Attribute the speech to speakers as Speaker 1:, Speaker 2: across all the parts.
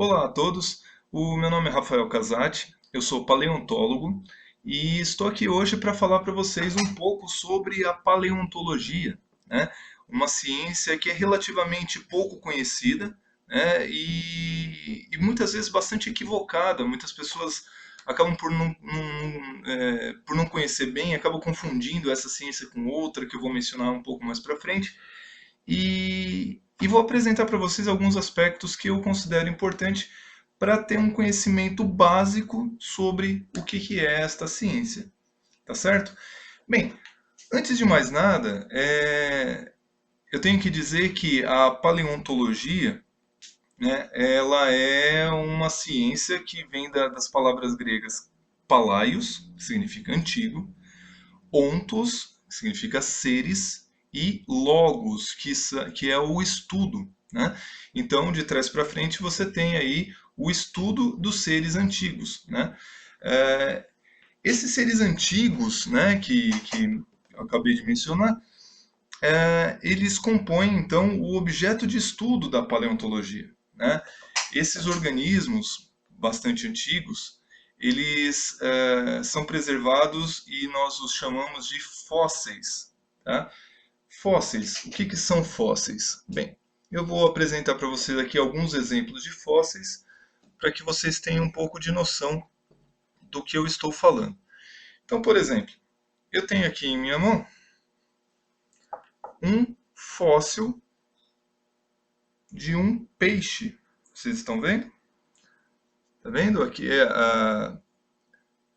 Speaker 1: Olá a todos, o meu nome é Rafael Casati, eu sou paleontólogo e estou aqui hoje para falar para vocês um pouco sobre a paleontologia, né? Uma ciência que é relativamente pouco conhecida, né? E muitas vezes bastante equivocada. Muitas pessoas acabam por não conhecer bem, acabam confundindo essa ciência com outra, que eu vou mencionar um pouco mais para frente. E vou apresentar para vocês alguns aspectos que eu considero importante para ter um conhecimento básico sobre o que é esta ciência, tá certo? Bem, antes de mais nada, eu tenho que dizer que a paleontologia, né, ela é uma ciência que vem das palavras gregas palaios, que significa antigo, ontos, que significa seres, e logos, que é o estudo, né? Então, de trás para frente, você tem aí o estudo dos seres antigos, né? É, esses seres antigos, né, que eu acabei de mencionar, eles compõem, então, o objeto de estudo da paleontologia, né? Esses organismos bastante antigos, eles são preservados e nós os chamamos de fósseis, tá? Fósseis, o que são fósseis? Bem, eu vou apresentar para vocês aqui alguns exemplos de fósseis para que vocês tenham um pouco de noção do que eu estou falando. Então, por exemplo, eu tenho aqui em minha mão um fóssil de um peixe. Vocês estão vendo? Tá vendo? Aqui é a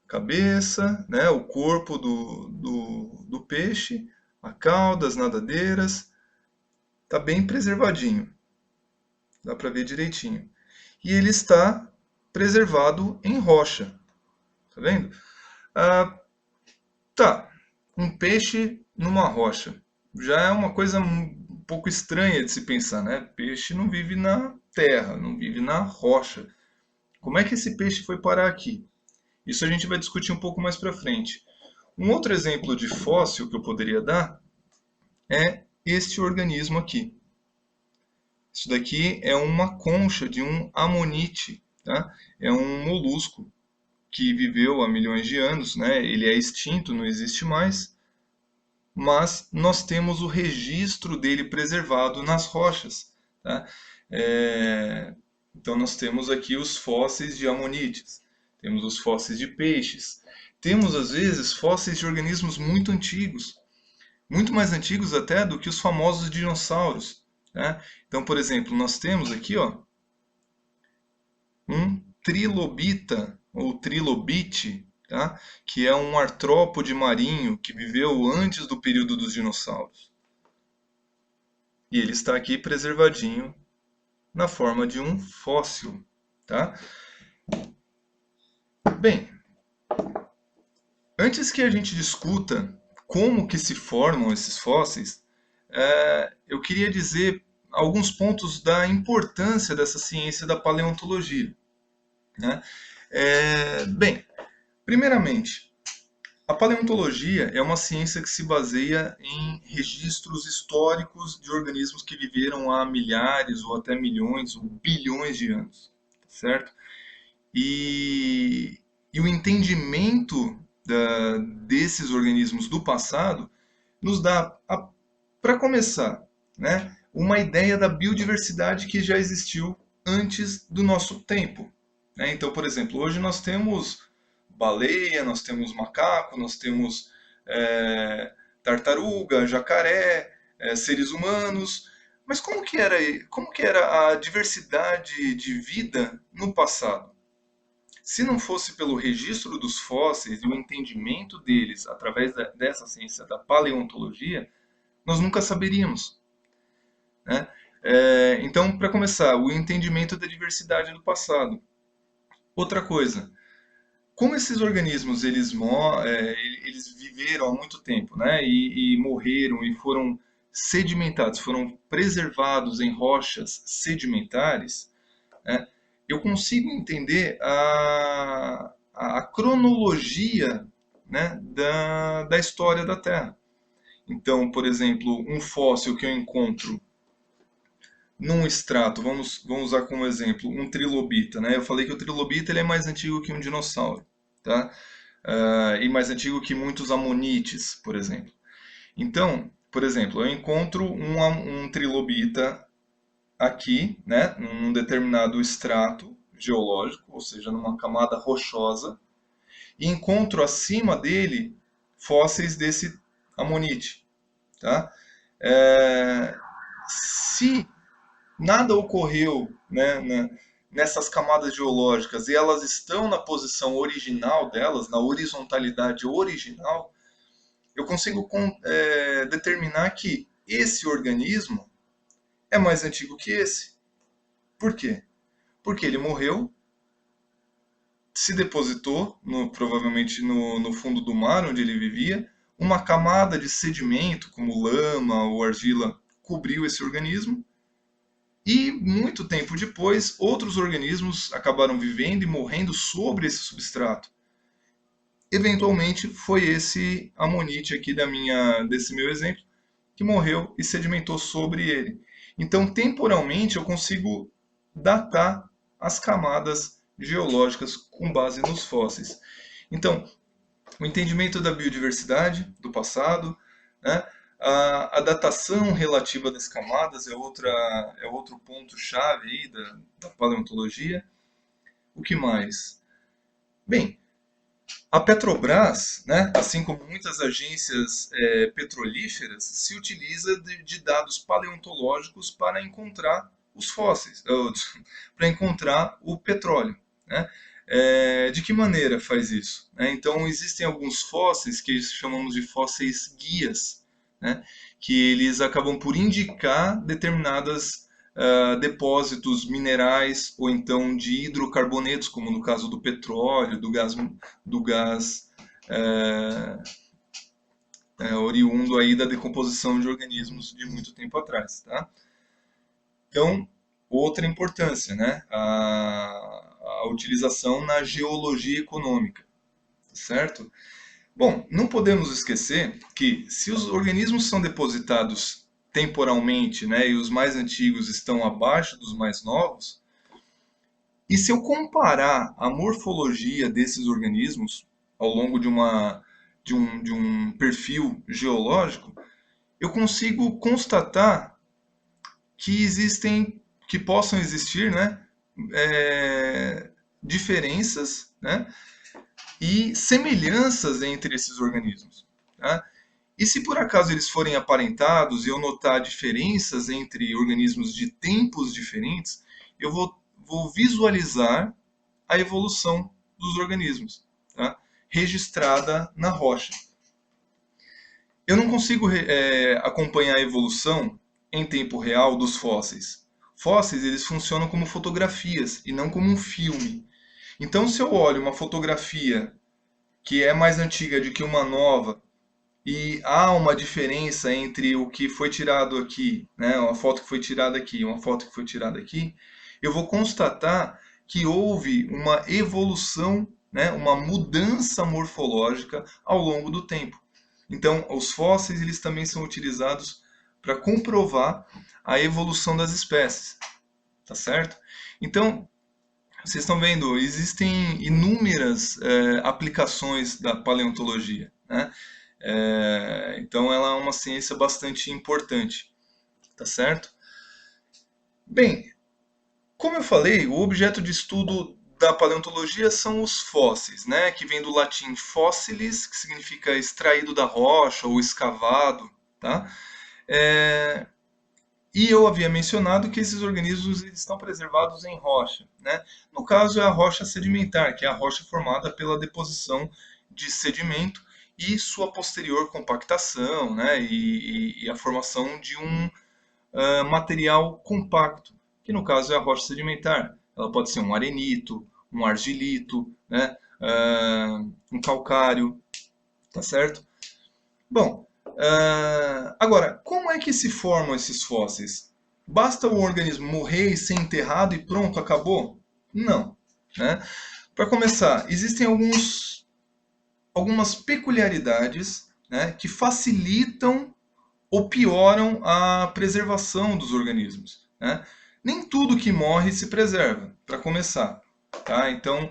Speaker 1: cabeça, né, o corpo do peixe, a cauda, as nadadeiras. Tá bem preservadinho. Dá para ver direitinho. E ele está preservado em rocha. Tá vendo? Ah, tá. Um peixe numa rocha. Já é uma coisa um pouco estranha de se pensar, né? Peixe não vive na terra, não vive na rocha. Como é que esse peixe foi parar aqui? Isso a gente vai discutir um pouco mais para frente. Um outro exemplo de fóssil que eu poderia dar é este organismo aqui. Isso daqui é uma concha de um amonite, tá? É um molusco que viveu há milhões de anos, né? Ele é extinto, não existe mais, mas nós temos o registro dele preservado nas rochas, tá? Então nós temos aqui os fósseis de amonites, temos os fósseis de peixes, temos às vezes fósseis de organismos muito mais antigos até do que os famosos dinossauros, né? Então, por exemplo, nós temos aqui, ó, um trilobita ou trilobite, tá? Que é um artrópode marinho que viveu antes do período dos dinossauros. E ele está aqui preservadinho na forma de um fóssil, tá? Bem, antes que a gente discuta como que se formam esses fósseis, eu queria dizer alguns pontos da importância dessa ciência da paleontologia, né? Bem, primeiramente, a paleontologia é uma ciência que se baseia em registros históricos de organismos que viveram há milhares ou até milhões ou bilhões de anos, certo? E, e o entendimento desses organismos do passado nos dá, para começar, né, uma ideia da biodiversidade que já existiu antes do nosso tempo, né? Então, por exemplo, hoje nós temos baleia, nós temos macaco, nós temos tartaruga, jacaré, seres humanos. Mas como que era a diversidade de vida no passado? Se não fosse pelo registro dos fósseis e o entendimento deles através dessa ciência da paleontologia, nós nunca saberíamos, né? Então, para começar, o entendimento da diversidade do passado. Outra coisa, como esses organismos eles viveram há muito tempo, né? E morreram e foram sedimentados, foram preservados em rochas sedimentares, né? Eu consigo entender a cronologia, né, da história da Terra. Então, por exemplo, um fóssil que eu encontro num extrato, vamos usar como exemplo um trilobita, né? Eu falei que o trilobita ele é mais antigo que um dinossauro, tá? E mais antigo que muitos amonites, por exemplo. Então, por exemplo, eu encontro um trilobita aqui, né, num determinado estrato geológico, ou seja, numa camada rochosa, e encontro acima dele fósseis desse amonite, tá? É, se nada ocorreu, né, nessas camadas geológicas e elas estão na posição original delas, na horizontalidade original, eu consigo determinar que esse organismo é mais antigo que esse. Por quê? Porque ele morreu, se depositou, provavelmente no fundo do mar onde ele vivia, uma camada de sedimento, como lama ou argila, cobriu esse organismo, e muito tempo depois, outros organismos acabaram vivendo e morrendo sobre esse substrato. Eventualmente, foi esse amonite aqui desse meu exemplo que morreu e sedimentou sobre ele. Então, temporalmente, eu consigo datar as camadas geológicas com base nos fósseis. Então, o entendimento da biodiversidade do passado, né? A datação relativa das camadas é outro ponto-chave aí da paleontologia. O que mais? Bem, a Petrobras, né, assim como muitas agências petrolíferas, se utiliza de dados paleontológicos para encontrar os fósseis, para encontrar o petróleo. Né? De que maneira faz isso? Então, existem alguns fósseis que chamamos de fósseis guias, né, que eles acabam por indicar determinadas depósitos minerais ou então de hidrocarbonetos, como no caso do petróleo, do gás é, oriundo aí da decomposição de organismos de muito tempo atrás. Tá? Então, outra importância, né? A utilização na geologia econômica, certo? Bom, não podemos esquecer que se os organismos são depositados temporalmente, né, e os mais antigos estão abaixo dos mais novos, e se eu comparar a morfologia desses organismos ao longo de um perfil geológico, eu consigo constatar que possam existir, né, diferenças, né, e semelhanças entre esses organismos. Tá? E se por acaso eles forem aparentados e eu notar diferenças entre organismos de tempos diferentes, eu vou visualizar a evolução dos organismos, tá? Registrada na rocha. Eu não consigo acompanhar a evolução em tempo real dos fósseis. Fósseis eles funcionam como fotografias e não como um filme. Então, se eu olho uma fotografia que é mais antiga do que uma nova e há uma diferença entre o que foi tirado aqui, né, uma foto que foi tirada aqui, uma foto que foi tirada aqui, eu vou constatar que houve uma evolução, né, uma mudança morfológica ao longo do tempo. Então, os fósseis eles também são utilizados para comprovar a evolução das espécies, tá certo? Então, vocês estão vendo, existem inúmeras aplicações da paleontologia, né? Então ela é uma ciência bastante importante, tá certo? Bem, como eu falei, o objeto de estudo da paleontologia são os fósseis, né? Que vem do latim fossilis, que significa extraído da rocha ou escavado, tá? É, E eu havia mencionado que esses organismos estão preservados em rocha, né? No caso, é a rocha sedimentar, que é a rocha formada pela deposição de sedimento e sua posterior compactação, né? E a formação de um material compacto, que no caso é a rocha sedimentar. Ela pode ser um arenito, um argilito, né? Um calcário, tá certo? Bom, agora, como é que se formam esses fósseis? Basta o organismo morrer e ser enterrado e pronto, acabou? Não. Né? Para começar, existem algumas peculiaridades, né, que facilitam ou pioram a preservação dos organismos. né? Nem tudo que morre se preserva, para começar. Tá? Então,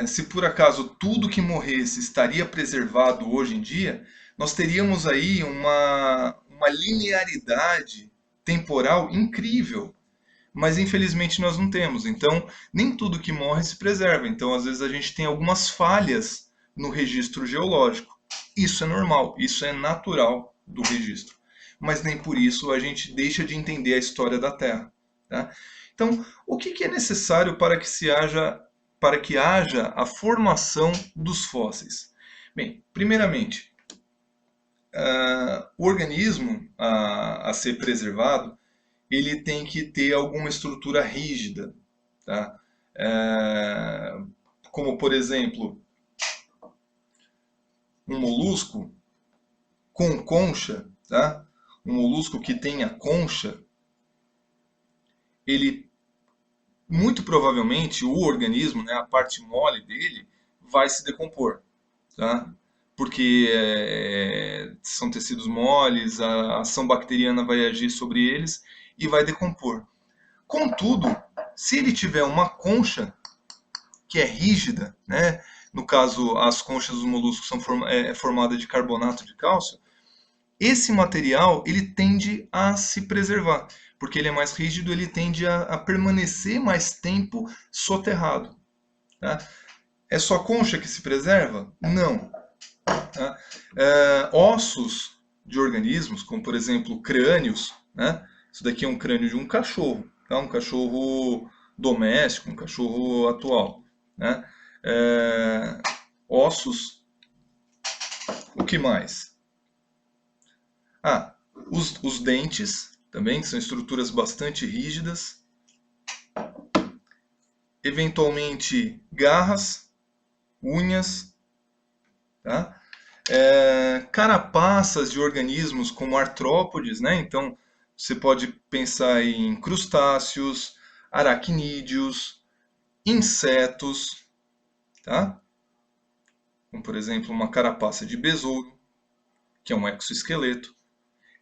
Speaker 1: se por acaso tudo que morresse estaria preservado hoje em dia, nós teríamos aí uma linearidade temporal incrível. Mas infelizmente nós não temos. Então, nem tudo que morre se preserva. Então, às vezes a gente tem algumas falhas no registro geológico. Isso é normal, isso é natural do registro. Mas nem por isso a gente deixa de entender a história da Terra. Tá? Então, o que é necessário para que haja a formação dos fósseis? Bem, primeiramente, o organismo a ser preservado ele tem que ter alguma estrutura rígida, tá? Como, por exemplo, um molusco com concha, tá? Um molusco que tenha concha, ele, muito provavelmente, o organismo, né, a parte mole dele, vai se decompor, tá? Porque são tecidos moles, a ação bacteriana vai agir sobre eles e vai decompor. Contudo, se ele tiver uma concha que é rígida, né? No caso, as conchas dos moluscos são formadas de carbonato de cálcio. Esse material ele tende a se preservar, porque ele é mais rígido, ele tende a permanecer mais tempo soterrado. Tá? É só concha que se preserva? Não. Tá? Ossos de organismos, como por exemplo crânios, né? Isso daqui é um crânio de um cachorro, tá? Um cachorro doméstico, um cachorro atual. Né? É, ossos, o que mais? Ah, os dentes também, que são estruturas bastante rígidas. Eventualmente garras, unhas, tá? Carapaças de organismos como artrópodes, né? Então você pode pensar em crustáceos, aracnídeos, insetos, tá? Como por exemplo uma carapaça de besouro, que é um exoesqueleto.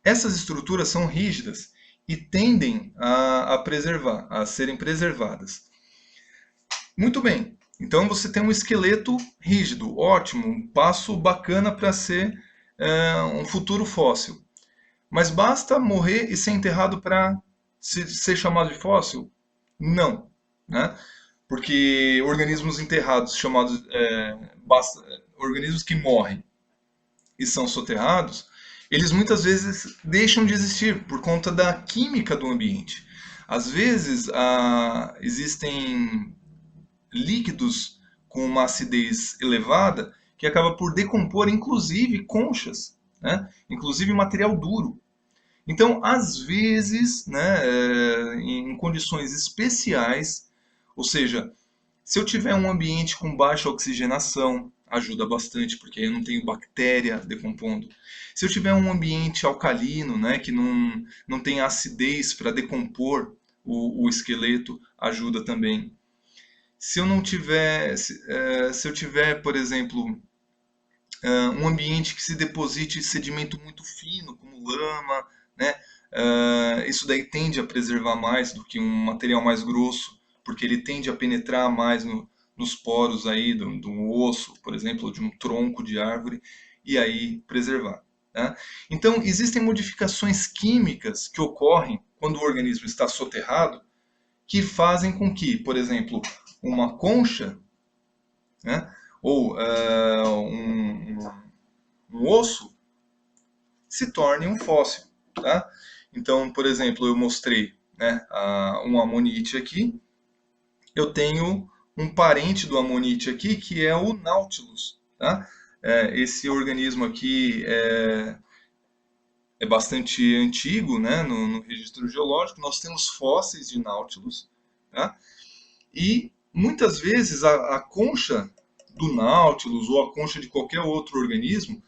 Speaker 1: Essas estruturas são rígidas e tendem a preservar, a serem preservadas. Muito bem, então você tem um esqueleto rígido, ótimo, um passo bacana para ser um futuro fóssil. Mas basta morrer e ser enterrado para ser chamado de fóssil? Não, né? Porque organismos enterrados, chamados organismos que morrem e são soterrados, eles muitas vezes deixam de existir por conta da química do ambiente. Às vezes existem líquidos com uma acidez elevada que acaba por decompor inclusive conchas, né? Inclusive material duro. Então, às vezes, né, em condições especiais, ou seja, se eu tiver um ambiente com baixa oxigenação, ajuda bastante, porque aí eu não tenho bactéria decompondo. Se eu tiver um ambiente alcalino, né, que não tem acidez para decompor o esqueleto, ajuda também. Se eu não tiver, se eu tiver, por exemplo, um ambiente que se deposite sedimento muito fino, como lama, né? Isso daí tende a preservar mais do que um material mais grosso, porque ele tende a penetrar mais nos poros aí do osso, por exemplo, de um tronco de árvore, e aí preservar. Tá? Então, existem modificações químicas que ocorrem quando o organismo está soterrado, que fazem com que, por exemplo, uma concha, né, ou um osso se torne um fóssil. Tá? Então, por exemplo, eu mostrei, né, um amonite aqui. Eu tenho um parente do amonite aqui, que é o Nautilus. Tá? Esse organismo aqui é bastante antigo, né, no registro geológico. Nós temos fósseis de Nautilus. Tá? E muitas vezes a concha do Nautilus ou a concha de qualquer outro organismo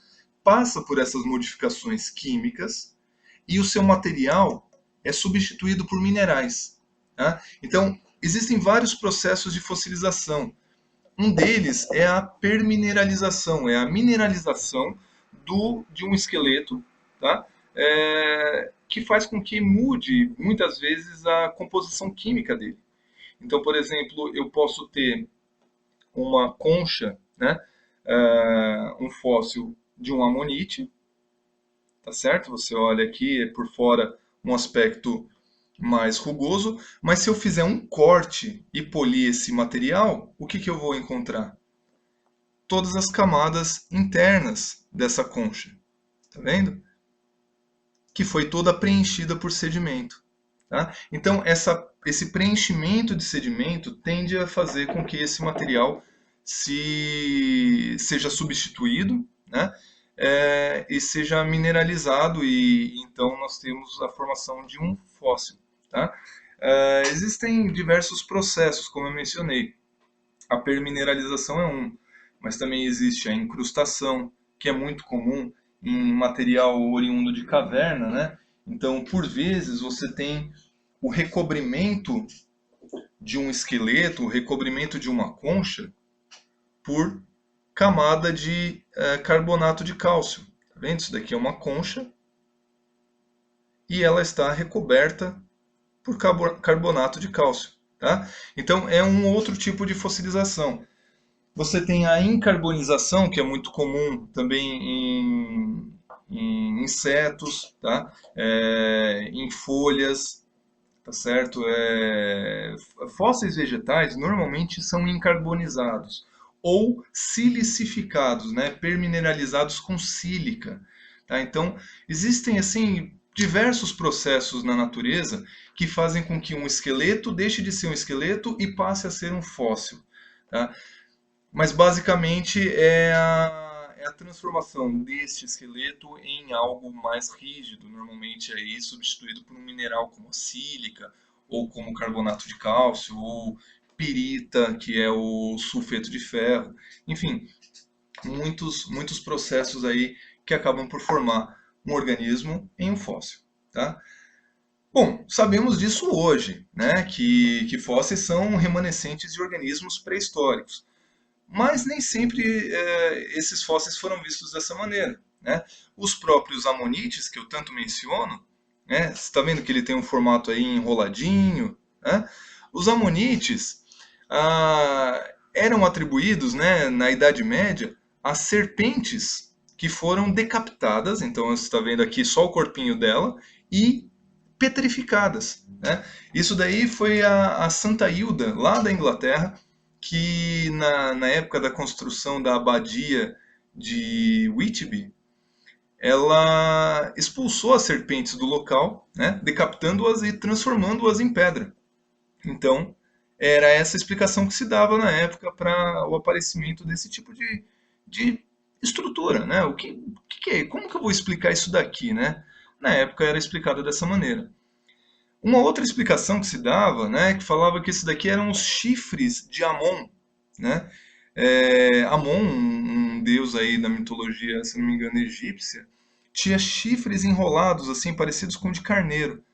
Speaker 1: passa por essas modificações químicas e o seu material é substituído por minerais. Tá? Então, existem vários processos de fossilização. Um deles é a permineralização, é a mineralização de um esqueleto, tá? que faz com que mude, muitas vezes, a composição química dele. Então, por exemplo, eu posso ter uma concha, né, um fóssil de um amonite, tá certo? Você olha aqui, é por fora um aspecto mais rugoso, mas se eu fizer um corte e polir esse material, o que eu vou encontrar? Todas as camadas internas dessa concha, tá vendo? Que foi toda preenchida por sedimento. Tá? Então, esse preenchimento de sedimento tende a fazer com que esse material seja substituído, né? E seja mineralizado, e então nós temos a formação de um fóssil. Tá? Existem diversos processos, como eu mencionei. A permineralização é um, mas também existe a incrustação, que é muito comum em material oriundo de caverna, né? Então, por vezes, você tem o recobrimento de um esqueleto, o recobrimento de uma concha, por camada de carbonato de cálcio. Tá vendo? Isso daqui é uma concha e ela está recoberta por carbonato de cálcio. Tá? Então, é um outro tipo de fossilização. Você tem a incarbonização, que é muito comum também em insetos, tá? Em folhas, tá certo? Fósseis vegetais normalmente são incarbonizados ou silicificados, né? Permineralizados com sílica. Tá? Então, existem assim diversos processos na natureza que fazem com que um esqueleto deixe de ser um esqueleto e passe a ser um fóssil. Tá? Mas basicamente é a transformação deste esqueleto em algo mais rígido, normalmente aí substituído por um mineral como a sílica, ou como carbonato de cálcio, ou pirita, que é o sulfeto de ferro. Enfim, muitos processos aí que acabam por formar um organismo em um fóssil. Tá? Bom, sabemos disso hoje, né? Que fósseis são remanescentes de organismos pré-históricos. Mas nem sempre esses fósseis foram vistos dessa maneira. Né? Os próprios amonites, que eu tanto menciono, né? Você está vendo que ele tem um formato aí enroladinho. Né? Os amonites eram atribuídos, né, na Idade Média, a serpentes que foram decapitadas. Então você está vendo aqui só o corpinho dela e petrificadas. Né? Isso daí foi a Santa Hilda, lá da Inglaterra, que na época da construção da abadia de Whitby, ela expulsou as serpentes do local, né, decapitando-as e transformando-as em pedra. Então, era essa explicação que se dava na época para o aparecimento desse tipo de estrutura. Né? Que é? Como que eu vou explicar isso daqui? Né? Na época era explicado dessa maneira. Uma outra explicação que se dava, né, que falava que isso daqui eram os chifres de Amon, né? Amon, um deus aí da mitologia, se não me engano, egípcia, tinha chifres enrolados, assim, parecidos com de carneiro.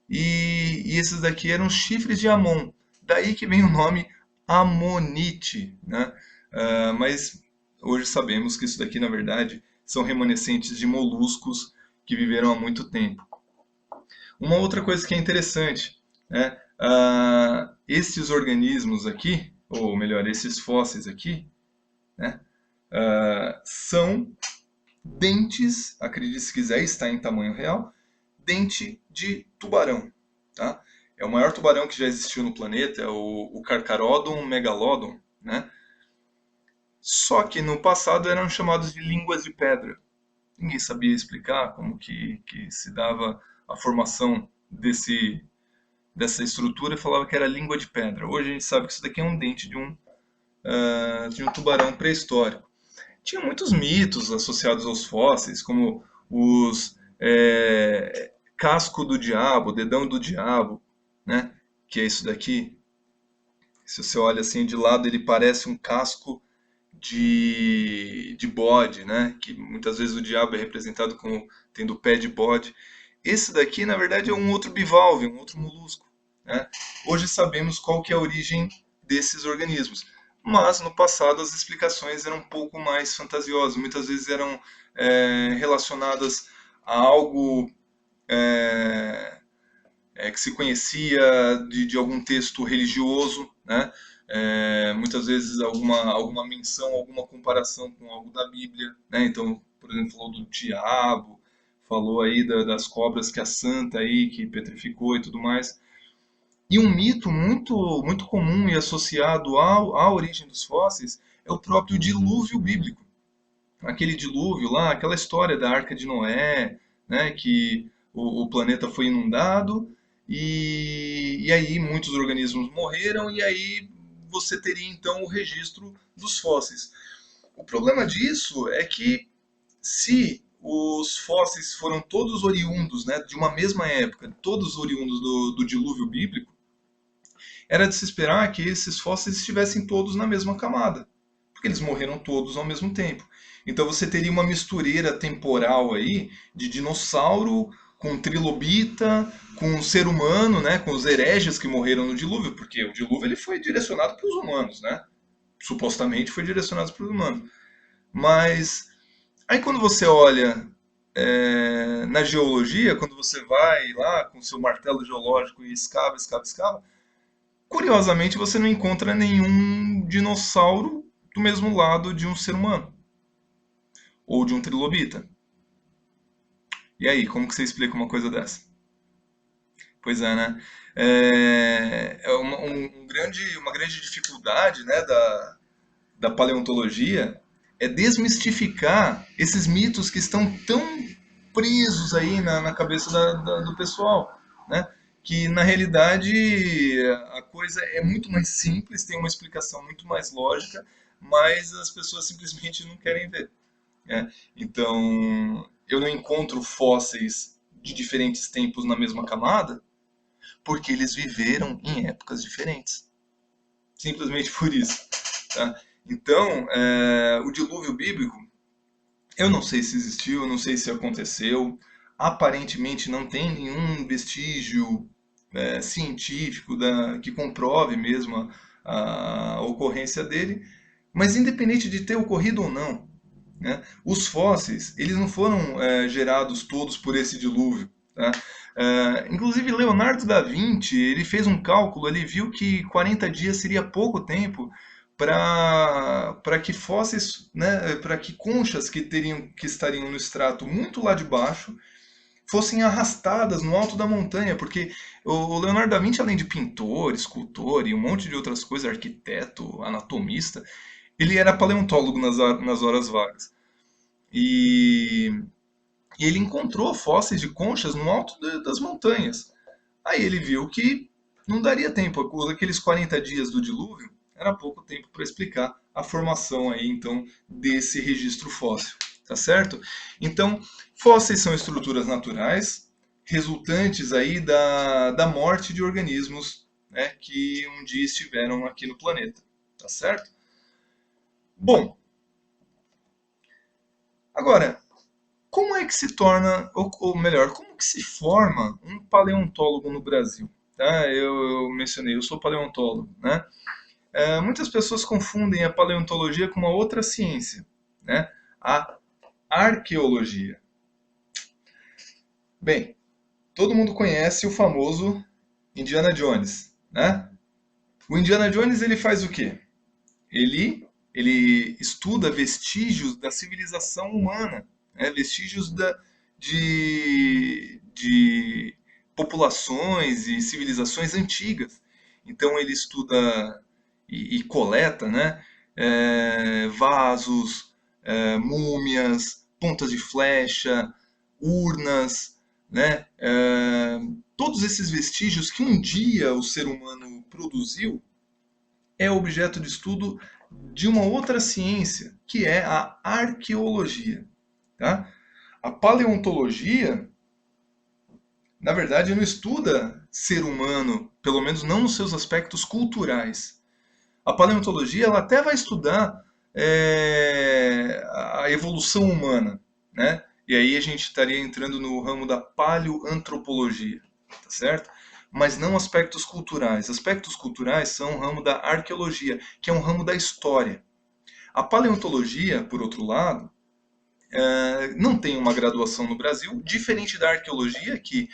Speaker 1: E esses daqui eram os chifres de Amon. Daí que vem o nome Amonite, né? Mas hoje sabemos que isso daqui, na verdade, são remanescentes de moluscos que viveram há muito tempo. Uma outra coisa que é interessante, né? Esses organismos aqui, ou melhor, esses fósseis aqui, né? São dentes, acredite se quiser, está em tamanho real, dente de tubarão. Tá? É o maior tubarão que já existiu no planeta, é o Carcharodon megalodon. Né? Só que no passado eram chamados de línguas de pedra. Ninguém sabia explicar como que se dava a formação dessa estrutura, e falava que era língua de pedra. Hoje a gente sabe que isso daqui é um dente de um tubarão pré-histórico. Tinha muitos mitos associados aos fósseis, como os casco do diabo, dedão do diabo, né? Que é isso daqui. Se você olha assim de lado, ele parece um casco de bode, né? Que muitas vezes o diabo é representado como tendo o pé de bode. Esse daqui, na verdade, é um outro bivalve, um outro molusco. Né? Hoje sabemos qual que é a origem desses organismos, mas no passado as explicações eram um pouco mais fantasiosas. Muitas vezes eram relacionadas a algo é, que se conhecia de algum texto religioso, né? Muitas vezes alguma menção, alguma comparação com algo da Bíblia, né? Então, por exemplo, falou do diabo, falou aí das cobras que a santa aí que petrificou e tudo mais. E um mito muito comum e associado à origem dos fósseis é o próprio dilúvio bíblico. Aquele dilúvio lá, aquela história da Arca de Noé, né, que o planeta foi inundado e aí muitos organismos morreram e aí você teria então o registro dos fósseis. O problema disso é que se os fósseis foram todos oriundos, né, de uma mesma época, todos oriundos do dilúvio bíblico, era de se esperar que esses fósseis estivessem todos na mesma camada, porque eles morreram todos ao mesmo tempo. Então você teria uma mistureira temporal aí de dinossauro com trilobita, com ser humano, né, com os hereges que morreram no dilúvio, porque o dilúvio ele foi direcionado para os humanos, né? Supostamente foi direcionado para os humanos. Mas aí quando você olha na geologia, quando você vai lá com seu martelo geológico e escava, escava, escava, curiosamente, você não encontra nenhum dinossauro do mesmo lado de um ser humano ou de um trilobita. E aí, como que você explica uma coisa dessa? Pois é, né? É uma grande dificuldade, né, da paleontologia é desmistificar esses mitos que estão tão presos aí na cabeça do pessoal, né? Que na realidade a coisa é muito mais simples, tem uma explicação muito mais lógica, mas as pessoas simplesmente não querem ver, né? Então, eu não encontro fósseis de diferentes tempos na mesma camada, porque eles viveram em épocas diferentes. Simplesmente por isso. Tá? Então, o dilúvio bíblico, eu não sei se existiu, eu não sei se aconteceu. Aparentemente não tem nenhum vestígio científico que comprove mesmo a ocorrência dele. Mas independente de ter ocorrido ou não, né, os fósseis eles não foram gerados todos por esse dilúvio. Tá? Inclusive Leonardo da Vinci ele fez um cálculo, ele viu que 40 dias seria pouco tempo para que fósseis, né, para que conchas que estariam no estrato muito lá de baixo fossem arrastadas no alto da montanha, porque o Leonardo da Vinci, além de pintor, escultor e um monte de outras coisas, arquiteto, anatomista, ele era paleontólogo nas horas vagas. E, e ele encontrou fósseis de conchas no alto das montanhas. Aí ele viu que não daria tempo, aqueles 40 dias do dilúvio era pouco tempo para explicar a formação aí então desse registro fóssil, tá certo? Então, fósseis são estruturas naturais resultantes aí da morte de organismos, né, que um dia estiveram aqui no planeta, tá certo? Bom, agora, como é que se torna, ou melhor, como que se forma um paleontólogo no Brasil? Tá? Eu mencionei, eu sou paleontólogo, né? Muitas pessoas confundem a paleontologia com uma outra ciência, né? A arqueologia. Bem, todo mundo conhece o famoso Indiana Jones, né? O Indiana Jones ele faz o quê? Ele estuda vestígios da civilização humana, né? Vestígios de populações e civilizações antigas. Então ele estuda e coleta, né? Vasos, múmias, pontas de flecha, urnas, né? Todos esses vestígios que um dia o ser humano produziu é objeto de estudo de uma outra ciência, que é a arqueologia. Tá? A paleontologia, na verdade, não estuda ser humano, pelo menos não nos seus aspectos culturais. A paleontologia ela até vai estudar a evolução humana, né? E aí a gente estaria entrando no ramo da paleoantropologia, tá certo? Mas não aspectos culturais. Aspectos culturais são o ramo da arqueologia, que é um ramo da história. A paleontologia, por outro lado, não tem uma graduação no Brasil, diferente da arqueologia, que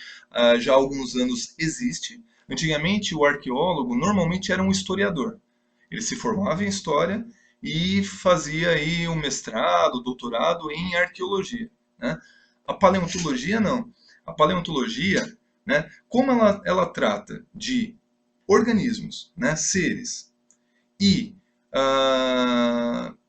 Speaker 1: já há alguns anos existe. Antigamente, o arqueólogo normalmente era um historiador. Ele se formava em história e fazia aí um mestrado, doutorado em arqueologia, né? A paleontologia não. A paleontologia, né, como ela trata de organismos, né, seres e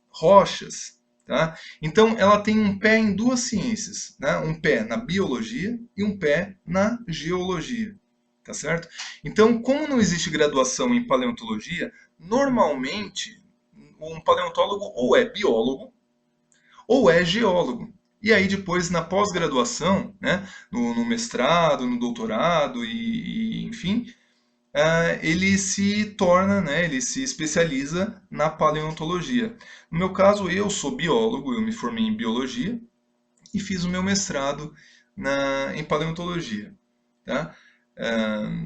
Speaker 1: rochas, tá? Então ela tem um pé em duas ciências, né? Um pé na biologia e um pé na geologia, tá certo? Então, como não existe graduação em paleontologia, normalmente um paleontólogo ou é biólogo ou é geólogo. E aí depois na pós-graduação, né, no mestrado, no doutorado enfim, ele se torna, né, ele se especializa na paleontologia. No meu caso, eu sou biólogo, eu me formei em biologia e fiz o meu mestrado em paleontologia. Tá? Ah,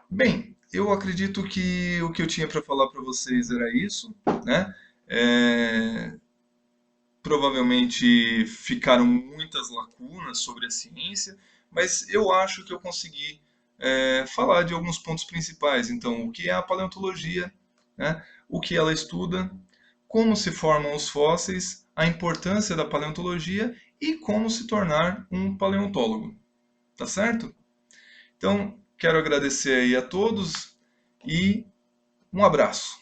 Speaker 1: bem, eu acredito que o que eu tinha para falar para vocês era isso, né? É, provavelmente ficaram muitas lacunas sobre a ciência, mas eu acho que eu consegui falar de alguns pontos principais. Então, o que é a paleontologia, né? O que ela estuda, como se formam os fósseis, a importância da paleontologia e como se tornar um paleontólogo. Tá certo? Então, quero agradecer aí a todos e um abraço.